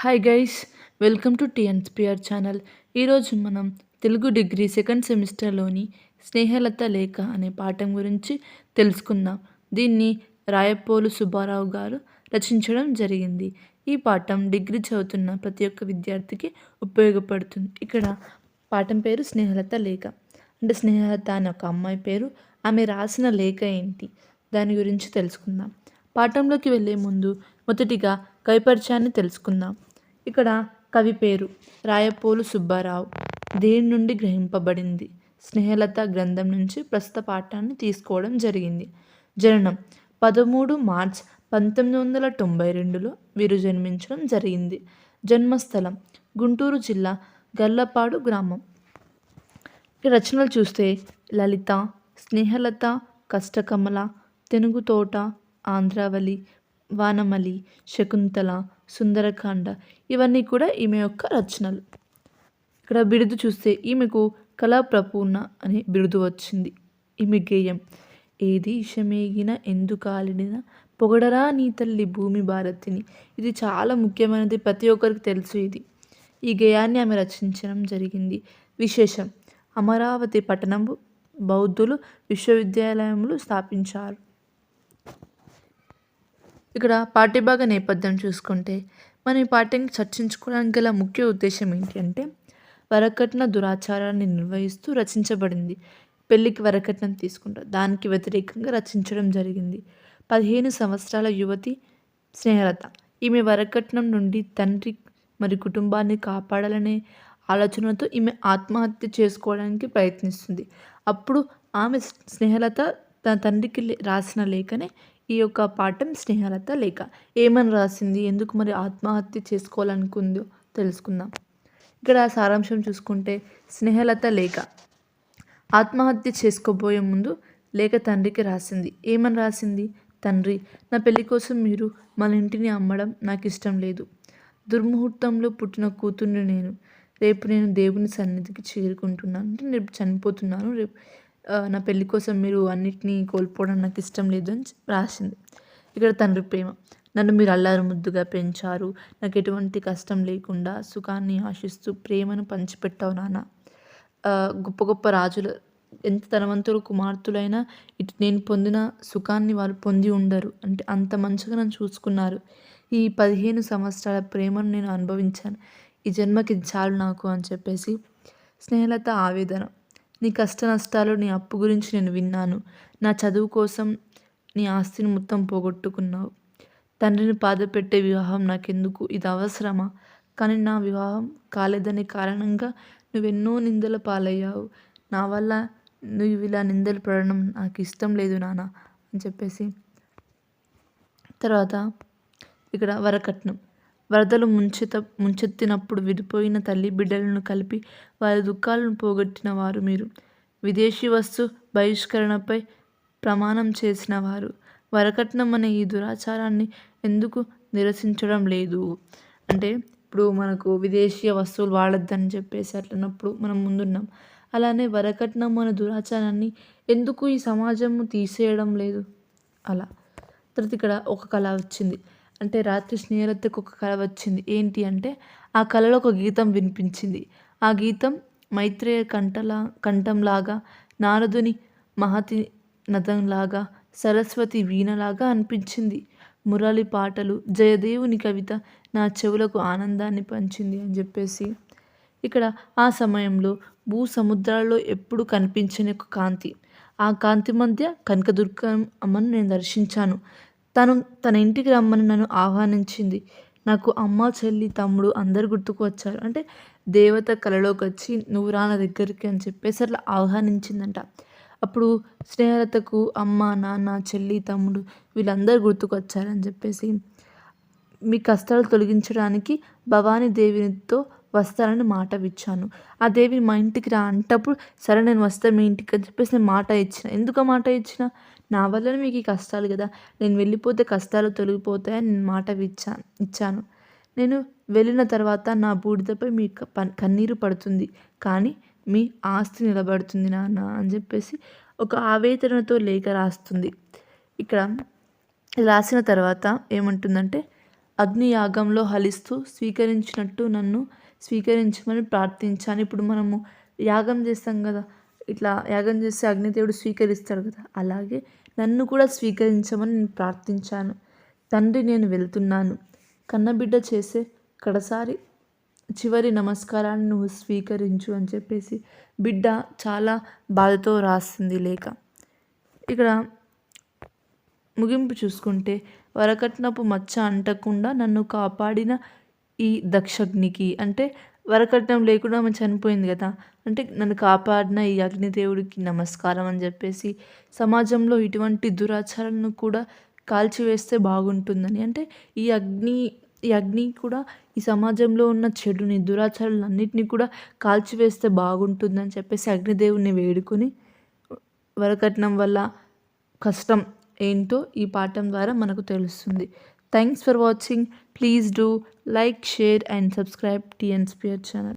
Hi guys, welcome to TNSPR channel. ఈరోజు మనం Telugu degree second సెమిస్టర్లోని స్నేహలత లేఖ అనే పాఠం గురించి తెలుసుకుందాం. దీన్ని రాయప్పోలు సుబ్బారావు గారు రచించడం జరిగింది. ఈ పాఠం డిగ్రీ చదువుతున్న ప్రతి ఒక్క విద్యార్థికి ఉపయోగపడుతుంది. ఇక్కడ పాఠం పేరు స్నేహలత లేఖ. అంటే స్నేహలత అనే ఒక అమ్మాయి పేరు. ఆమె రాసిన లేఖ ఏంటి దాని గురించి తెలుసుకుందాం. పాఠంలోకి వెళ్ళే ముందు మొదటిగా కవి పరిచయాన్ని తెలుసుకుందాం. ఇక్కడ కవి పేరు రాయప్పోలు సుబ్బారావు. దేని నుండి గ్రహింపబడింది? స్నేహలత గ్రంథం నుంచి ప్రస్తుత పాఠాన్ని తీసుకోవడం జరిగింది. జననం 13 మార్చ్ 1992లో వీరు జన్మించడం జరిగింది. జన్మస్థలం గుంటూరు జిల్లా గర్లపాడు గ్రామం. ఈ రచనలు చూస్తే లలిత, స్నేహలత, కష్టకమల, తెనుగుతోట, ఆంధ్రావళి, వానమలి, శకుంతల, సుందరకాండ ఇవన్నీ కూడా ఈమె యొక్క రచనలు. ఇక్కడ బిరుదు చూస్తే ఈమెకు కళాప్రపూర్ణ అనే బిరుదు వచ్చింది. ఈమె గేయం ఏది ఇషమేగిన ఎందుకాలిడిన పొగడరా నీ తల్లి భూమి భారతిని. ఇది చాలా ముఖ్యమైనది, ప్రతి ఒక్కరికి తెలుసు ఇది. ఈ గేయాన్ని ఆమె రచించడం జరిగింది. విశేషం అమరావతి పట్టణం బౌద్ధులు విశ్వవిద్యాలయములు స్థాపించారు. ఇక్కడ పాఠ్యభాగ నేపథ్యం చూసుకుంటే మనం ఈ పాఠ్యాన్ని చర్చించుకోవడానికి గల ముఖ్య ఉద్దేశం ఏంటి అంటే వరకట్న దురాచారాన్ని నిర్వహిస్తూ రచించబడింది. పెళ్ళికి వరకట్నం తీసుకుంటారు, దానికి వ్యతిరేకంగా రచించడం జరిగింది. 15 సంవత్సరాల యువతి స్నేహలత. ఈమె వరకట్నం నుండి తండ్రి మరి కుటుంబాన్ని కాపాడాలనే ఆలోచనతో ఈమె ఆత్మహత్య చేసుకోవడానికి ప్రయత్నిస్తుంది. అప్పుడు ఆమె స్నేహలత తన తండ్రికి రాసిన లేఖనే ఈ యొక్క పాఠం స్నేహలత లేఖ. ఏమని రాసింది, ఎందుకు మరి ఆత్మహత్య చేసుకోవాలనుకుందో తెలుసుకుందాం. ఇక్కడ సారాంశం చూసుకుంటే స్నేహలత లేఖ ఆత్మహత్య చేసుకోబోయే ముందు లేఖ తండ్రికి రాసింది. ఏమని రాసింది? తండ్రి, నా పెళ్లి కోసం మీరు మన ఇంటిని అమ్మడం నాకు ఇష్టం లేదు. దుర్ముహూర్తంలో పుట్టిన కూతుర్ని నేను. రేపు నేను దేవుని సన్నిధికి చేరుకుంటున్నాను, అంటే రేపు చనిపోతున్నాను. రేపు నా పెళ్లి కోసం మీరు అన్నిటినీ కోల్పోవడం నాకు ఇష్టం లేదు అని రాసింది. ఇక్కడ తండ్రి ప్రేమ. నన్ను మీరు అల్లారు ముద్దుగా పెంచారు, నాకు ఎటువంటి కష్టం లేకుండా సుఖాన్ని ఆశిస్తూ ప్రేమను పంచిపెట్టావు నాన్న. గొప్ప గొప్ప రాజులు ఎంత ధనవంతులు కుమార్తెలైనా ఇటు నేను పొందిన సుఖాన్ని వాళ్ళు పొంది ఉండరు, అంటే అంత మంచిగా నన్ను చూసుకున్నారు. ఈ 15 సంవత్సరాల ప్రేమను నేను అనుభవించాను, ఈ జన్మకి చాలు నాకు అని చెప్పేసి స్నేహలత ఆవేదన. నీ కష్ట నష్టాలు, నీ అప్పు గురించి నేను విన్నాను. నా చదువు కోసం నీ ఆస్తిని మొత్తం పోగొట్టుకున్నావు. తండ్రిని బాధపెట్టే వివాహం నాకెందుకు, ఇది అవసరమా? కానీ నా వివాహం కాలేదనే కారణంగా నువ్వెన్నో నిందల పాలయ్యావు. నా వల్ల నువ్వు ఇలా నిందలు పడడం నాకు ఇష్టం లేదు నాన్న అని చెప్పేసి. తర్వాత ఇక్కడ వరకట్నం. వరదలు ముంచెత్తినప్పుడు విడిపోయిన తల్లి బిడ్డలను కలిపి వారి దుఃఖాలను పోగొట్టిన వారు మీరు. విదేశీ వస్తు బహిష్కరణపై ప్రమాణం చేసిన వారు. వరకట్నం అనే ఈ దురాచారాన్ని ఎందుకు నిరసించడం లేదు? అంటే ఇప్పుడు మనకు విదేశీయ వస్తువులు వాడొద్దని చెప్పేసి అట్లన్నప్పుడు మనం ముందున్నాం. అలానే వరకట్నం అనే దురాచారాన్ని ఎందుకు ఈ సమాజం తీసేయడం లేదు? అలా తర్వాత ఇక్కడ ఒక కళ వచ్చింది. అంటే రాత్రి స్నేహలతకు ఒక కళ వచ్చింది. ఏంటి అంటే ఆ కళలో ఒక గీతం వినిపించింది. ఆ గీతం మైత్రేయ కంఠంలాగా, నారదుని మహతి నదంలాగా, సరస్వతి వీణలాగా అనిపించింది. మురళి పాటలు, జయదేవుని కవిత నా చెవులకు ఆనందాన్ని పంచింది అని చెప్పేసి. ఇక్కడ ఆ సమయంలో భూ సముద్రాల్లో ఎప్పుడు కనిపించని ఒక కాంతి. ఆ కాంతి మధ్య కనకదుర్గ అమ్మను నేను దర్శించాను. తన ఇంటికి రమ్మని నన్ను ఆహ్వానించింది. నాకు అమ్మ, చెల్లి, తమ్ముడు అందరు గుర్తుకు వచ్చారు. అంటే దేవత కళలోకి వచ్చి నువ్వు రా నా దగ్గరికి అని చెప్పేసి అట్లా ఆహ్వానించిందంట. అప్పుడు స్నేహలతకు అమ్మ, నాన్న, చెల్లి, తమ్ముడు వీళ్ళందరూ గుర్తుకు వచ్చారని చెప్పేసి. మీ కష్టాలు తొలగించడానికి భవానీ దేవితో వస్తానని మాట ఇచ్చాను. ఆ దేవి మా ఇంటికి రా అంటప్పుడు సరే నేను వస్తాను మీ ఇంటికి అని చెప్పేసి నేను మాట ఇచ్చిన. ఎందుకు మాట ఇచ్చిన? నా వల్లనే మీకు ఈ కష్టాలు కదా, నేను వెళ్ళిపోతే కష్టాలు తొలగిపోతాయని నేను మాట ఇచ్చాను. నేను వెళ్ళిన తర్వాత నా బూడిదపై మీ కన్నీరు పడుతుంది, కానీ మీ ఆస్తి నిలబడుతుంది నాన్న అని చెప్పేసి ఒక ఆవేదనతో లేఖ రాస్తుంది. ఇక్కడ రాసిన తర్వాత ఏమంటుందంటే అగ్ని యాగంలో హలిస్తూ స్వీకరించినట్టు నన్ను స్వీకరించమని ప్రార్థించాను. ఇప్పుడు మనము యాగం చేస్తాం కదా! ఇట్లా యాగం చేస్తే అగ్నిదేవుడు స్వీకరిస్తాడు కదా! అలాగే నన్ను కూడా స్వీకరించమని నేను ప్రార్థించాను. తండ్రి, నేను వెళ్తున్నాను. కన్నబిడ్డ చేసే చివరి నమస్కారాన్ని నువ్వు స్వీకరించు అని చెప్పేసి బిడ్డ చాలా బాధతో రాసింది లేఖ. ఇక్కడ ముగింపు చూసుకుంటే, వరకట్నపు మచ్చ అంటకుండా నన్ను కాపాడిన ఈ దక్షగ్నికి, అంటే వరకట్నం లేకుండా ఆమె చనిపోయింది కదా! అంటే నన్ను కాపాడిన ఈ అగ్నిదేవుడికి నమస్కారం అని చెప్పేసి, సమాజంలో ఇటువంటి దురాచారాలను కూడా కాల్చివేస్తే బాగుంటుందని, అంటే ఈ అగ్ని కూడా ఈ సమాజంలో ఉన్న చెడుని, దురాచారాలన్నిటిని కూడా కాల్చివేస్తే బాగుంటుందని చెప్పేసి అగ్నిదేవుడిని వేడుకొని, వరకట్నం వల్ల కష్టం ఏంటో ఈ పాఠం ద్వారా మనకు తెలుస్తుంది. Thanks for watching. Please do like, share and subscribe TN Spear channel.